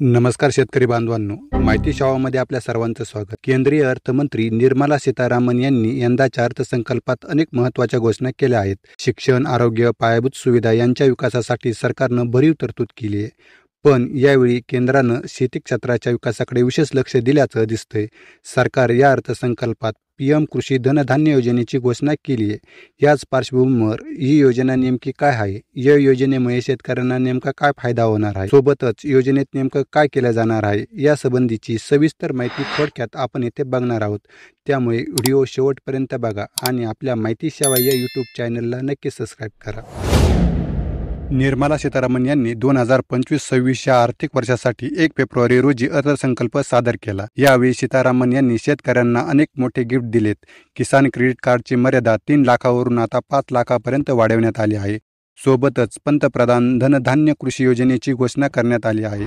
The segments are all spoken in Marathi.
नमस्कार शेतकरी बांधवांनो, माहिती शाळामध्ये आपल्या सर्वांचं स्वागत। केंद्रीय अर्थमंत्री निर्मला सीतारामन यांनी यंदाच्या अर्थसंकल्पात अनेक महत्त्वाच्या घोषणा केल्या आहेत। शिक्षण, आरोग्य, पायाभूत सुविधा यांच्या विकासासाठी सरकारनं भरीव तरतूद केली आहे। पण यावेळी केंद्रानं शेती क्षेत्राच्या विकासाकडे विशेष लक्ष दिल्याचं दिसतंय। सरकार या अर्थसंकल्पात पीएम कृषी धनधान्य योजनेची घोषणा केली आहे। याच पार्श्वभूमीवर ही योजना नेमकी काय आहे, या योजनेमुळे शेतकऱ्यांना नेमका काय फायदा होणार आहे, सोबतच योजनेत नेमकं काय केलं जाणार आहे, यासंबंधीची सविस्तर माहिती थोडक्यात आपण येथे बघणार आहोत। त्यामुळे व्हिडिओ शेवटपर्यंत बघा आणि आपल्या माहिती सेवा या यूट्यूब चॅनलला नक्की सबस्क्राईब करा। निर्मला सीतारामन यांनी 2025-26 या आर्थिक वर्षासाठी 1 फेब्रुवारी रोजी अर्थसंकल्प सादर केला। यावेळी सीतारामन यांनी शेतकऱ्यांना अनेक मोठे गिफ्ट दिलेत। किसान क्रेडिट कार्डची मर्यादा 3 लाखावरून आता 5 लाखापर्यंत वाढवण्यात आली आहे। सोबतच पंतप्रधान धनधान्य कृषी योजनेची घोषणा करण्यात आली आहे।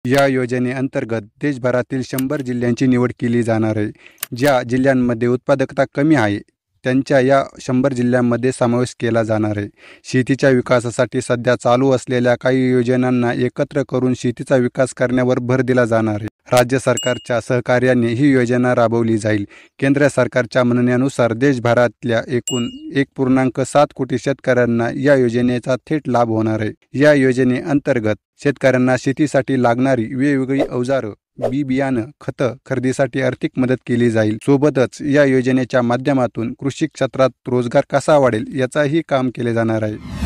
या योजनेअंतर्गत देशभरातील 100 जिल्ह्यांची निवड केली जाणार आहे। ज्या जिल्ह्यांमध्ये उत्पादकता कमी आहे त्यांच्या या 100 जिल्ह्यांमध्ये समावेश केला जाणार आहे। शेतीच्या विकासासाठी सध्या चालू असलेल्या काही योजनांना एकत्र करून शेतीचा विकास करण्यावर भर दिला जाणार आहे। राज्य सरकारच्या सहकार्याने ही योजना राबवली जाईल। केंद्र सरकारच्या म्हणण्यानुसार देशभरातल्या एकूण 1.7 कोटी शेतकऱ्यांना या योजनेचा थेट लाभ होणार आहे। या योजनेअंतर्गत शेतकऱ्यांना शेतीसाठी लागणारी वेगवेगळी अवजारं, बी बियाणं, खतं खरेदीसाठी आर्थिक मदत केली जाईल। सोबतच या योजनेच्या माध्यमातून कृषी क्षेत्रात रोजगार कसा वाढेल याचाही काम केले जाणार आहे।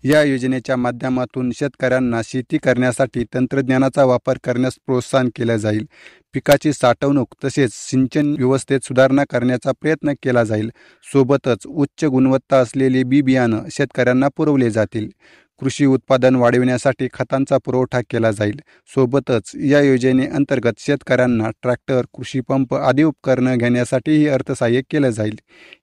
या योजनेच्या माध्यमातून शेतकऱ्यांना शेती करण्यासाठी तंत्रज्ञानाचा वापर करण्यास प्रोत्साहन केले जाईल। पिकाची साठवणूक तसेच सिंचन व्यवस्थेत सुधारणा करण्याचा प्रयत्न केला जाईल। सोबतच उच्च गुणवत्ता असलेले बी बियाणं शेतकऱ्यांना पुरवले जातील। कृषी उत्पादन वाढविण्यासाठी खतांचा पुरवठा केला जाईल। सोबतच या योजनेअंतर्गत शेतकऱ्यांना ट्रॅक्टर, कृषी पंप आदी उपकरणं घेण्यासाठीही अर्थसहाय्य केलं जाईल।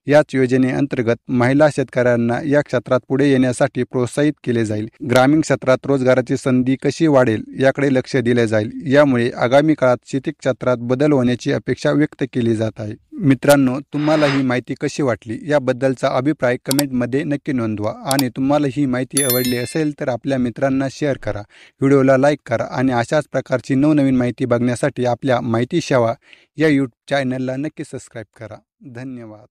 याच योजनेअंतर्गत महिला शेतकऱ्यांना या क्षेत्रात पुढे येण्यासाठी प्रोत्साहित केले जाईल। ग्रामीण क्षेत्रात रोजगाराची संधी कशी वाढेल याकडे लक्ष दिले जाईल। यामुळे आगामी काळात शेती क्षेत्रात बदल होण्याची अपेक्षा व्यक्त केली जात आहे। मित्रांनो, तुम्हाला ही माहिती कशी वाटली याबद्दलचा अभिप्राय कमेंटमध्ये नक्की नोंदवा आणि तुम्हाला ही माहिती आवडली असेल तर आपल्या मित्रांना शेअर करा, व्हिडिओला लाईक करा आणि अशाच प्रकारची नवनवीन माहिती बघण्यासाठी आपल्या माहिती सेवा या यूट्यूब चॅनलला नक्की सबस्क्राईब करा। धन्यवाद।